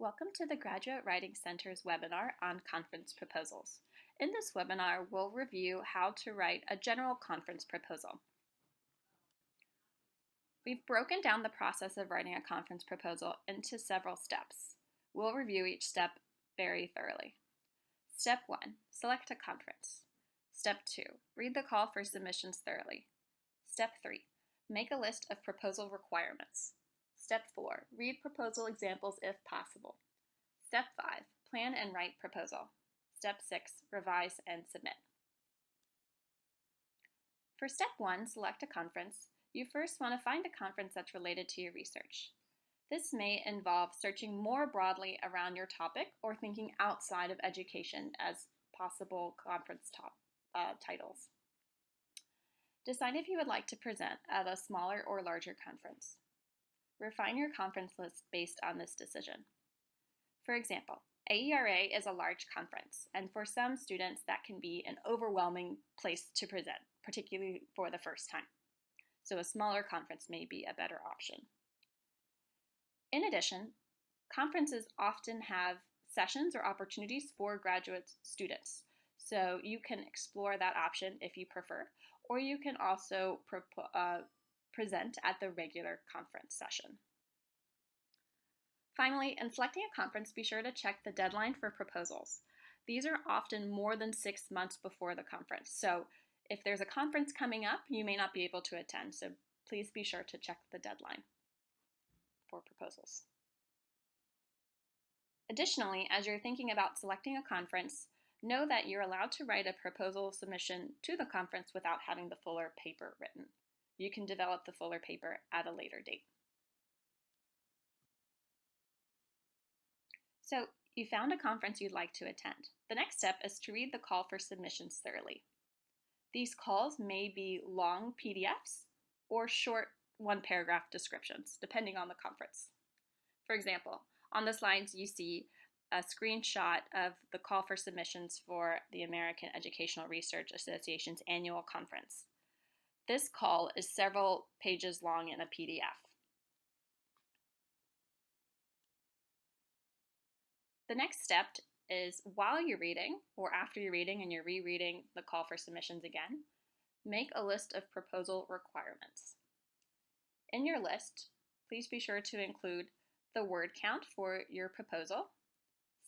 Welcome to the Graduate Writing Center's webinar on conference proposals. In this webinar, we'll review how to write a general conference proposal. We've broken down the process of writing a conference proposal into several steps. We'll review each step very thoroughly. Step 1, select a conference. Step 2, read the call for submissions thoroughly. Step 3, make a list of proposal requirements. Step 4, read proposal examples if possible. Step 5, plan and write proposal. Step 6, revise and submit. For step 1, select a conference, you first want to find a conference that's related to your research. This may involve searching more broadly around your topic or thinking outside of education as possible conference titles. Decide if you would like to present at a smaller or larger conference. Refine your conference list based on this decision. For example, AERA is a large conference, and for some students that can be an overwhelming place to present, particularly for the first time. So a smaller conference may be a better option. In addition, conferences often have sessions or opportunities for graduate students. So you can explore that option if you prefer, or you can also present at the regular conference session. Finally, in selecting a conference, be sure to check the deadline for proposals. These are often more than 6 months before the conference. So if there's a conference coming up, you may not be able to attend. So please be sure to check the deadline for proposals. Additionally, as you're thinking about selecting a conference, know that you're allowed to write a proposal submission to the conference without having the fuller paper written. You can develop the fuller paper at a later date. So you found a conference you'd like to attend. The next step is to read the call for submissions thoroughly. These calls may be long PDFs or short one-paragraph descriptions, depending on the conference. For example, on the slides you see a screenshot of the call for submissions for the American Educational Research Association's annual conference. This call is several pages long in a PDF. The next step is while you're reading, or after you're reading and you're rereading the call for submissions again, make a list of proposal requirements. In your list, please be sure to include the word count for your proposal.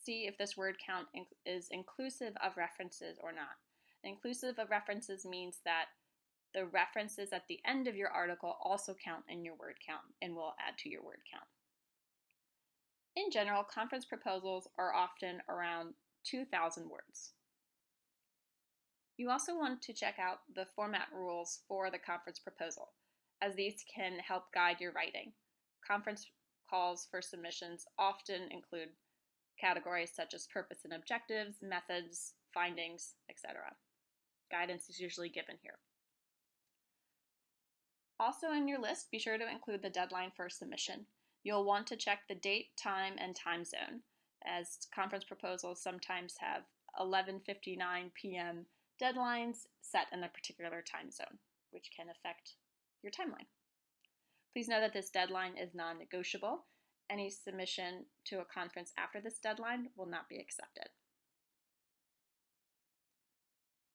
See if this word count is inclusive of references or not. Inclusive of references means that the references at the end of your article also count in your word count and will add to your word count. In general, conference proposals are often around 2,000 words. You also want to check out the format rules for the conference proposal, as these can help guide your writing. Conference calls for submissions often include categories such as purpose and objectives, methods, findings, etc. Guidance is usually given here. Also in your list, be sure to include the deadline for submission. You'll want to check the date, time, and time zone, as conference proposals sometimes have 11:59 p.m. deadlines set in a particular time zone, which can affect your timeline. Please know that this deadline is non-negotiable. Any submission to a conference after this deadline will not be accepted.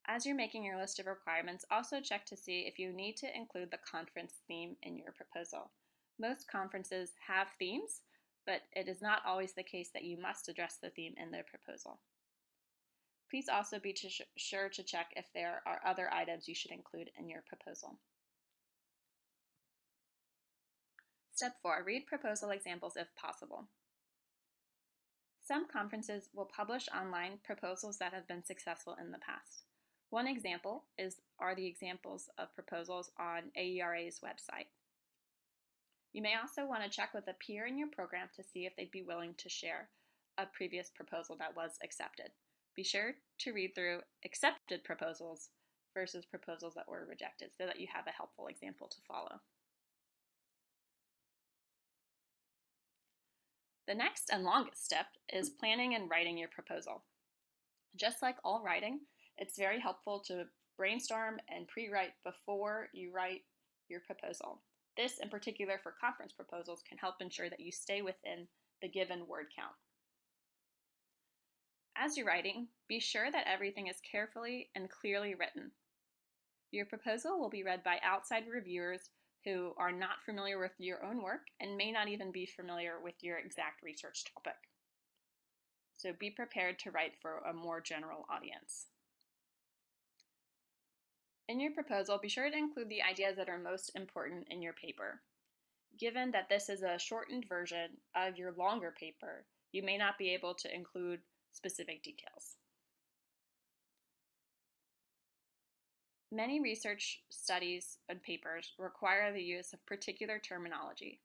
As you're making your list of requirements, also check to see if you need to include the conference theme in your proposal. Most conferences have themes, but it is not always the case that you must address the theme in the proposal. Please also be sure to check if there are other items you should include in your proposal. Step 4, read proposal examples if possible. Some conferences will publish online proposals that have been successful in the past. One example are the examples of proposals on AERA's website. You may also want to check with a peer in your program to see if they'd be willing to share a previous proposal that was accepted. Be sure to read through accepted proposals versus proposals that were rejected so that you have a helpful example to follow. The next and longest step is planning and writing your proposal. Just like all writing, it's very helpful to brainstorm and pre-write before you write your proposal. This, in particular for conference proposals, can help ensure that you stay within the given word count. As you're writing, be sure that everything is carefully and clearly written. Your proposal will be read by outside reviewers who are not familiar with your own work and may not even be familiar with your exact research topic. So be prepared to write for a more general audience. In your proposal, be sure to include the ideas that are most important in your paper. Given that this is a shortened version of your longer paper, you may not be able to include specific details. Many research studies and papers require the use of particular terminology.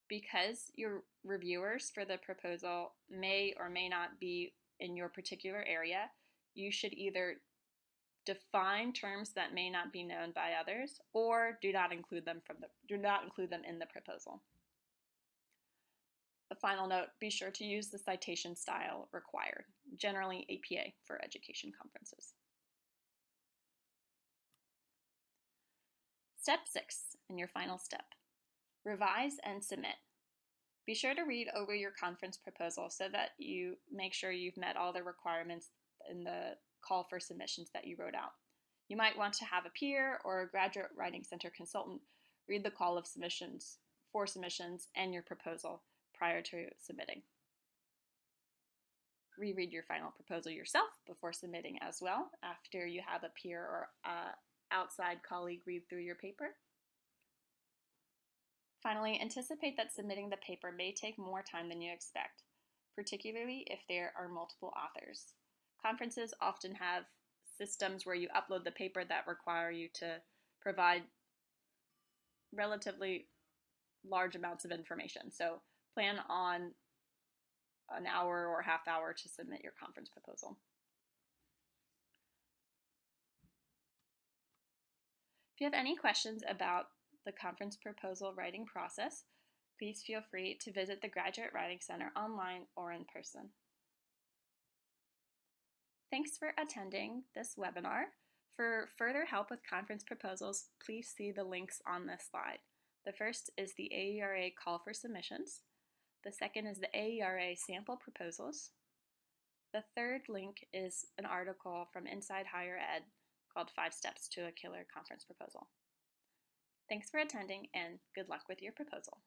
Because your reviewers for the proposal may or may not be in your particular area, you should either define terms that may not be known by others or do not include them in the proposal. A final note, be sure to use the citation style required, generally APA for education conferences. Step 6, and your final step, revise and submit. Be sure to read over your conference proposal so that you make sure you've met all the requirements in the call for submissions that you wrote out. You might want to have a peer or a Graduate Writing Center consultant read the call for submissions and your proposal prior to submitting. Reread your final proposal yourself before submitting as well, after you have a peer or outside colleague read through your paper. Finally, anticipate that submitting the paper may take more time than you expect, particularly if there are multiple authors. Conferences often have systems where you upload the paper that require you to provide relatively large amounts of information. So plan on an hour or half hour to submit your conference proposal. If you have any questions about the conference proposal writing process, please feel free to visit the Graduate Writing Center online or in person. Thanks for attending this webinar. For further help with conference proposals, please see the links on this slide. The first is the AERA call for submissions. The second is the AERA sample proposals. The third link is an article from Inside Higher Ed called 5 Steps to a Killer Conference Proposal. Thanks for attending and good luck with your proposal.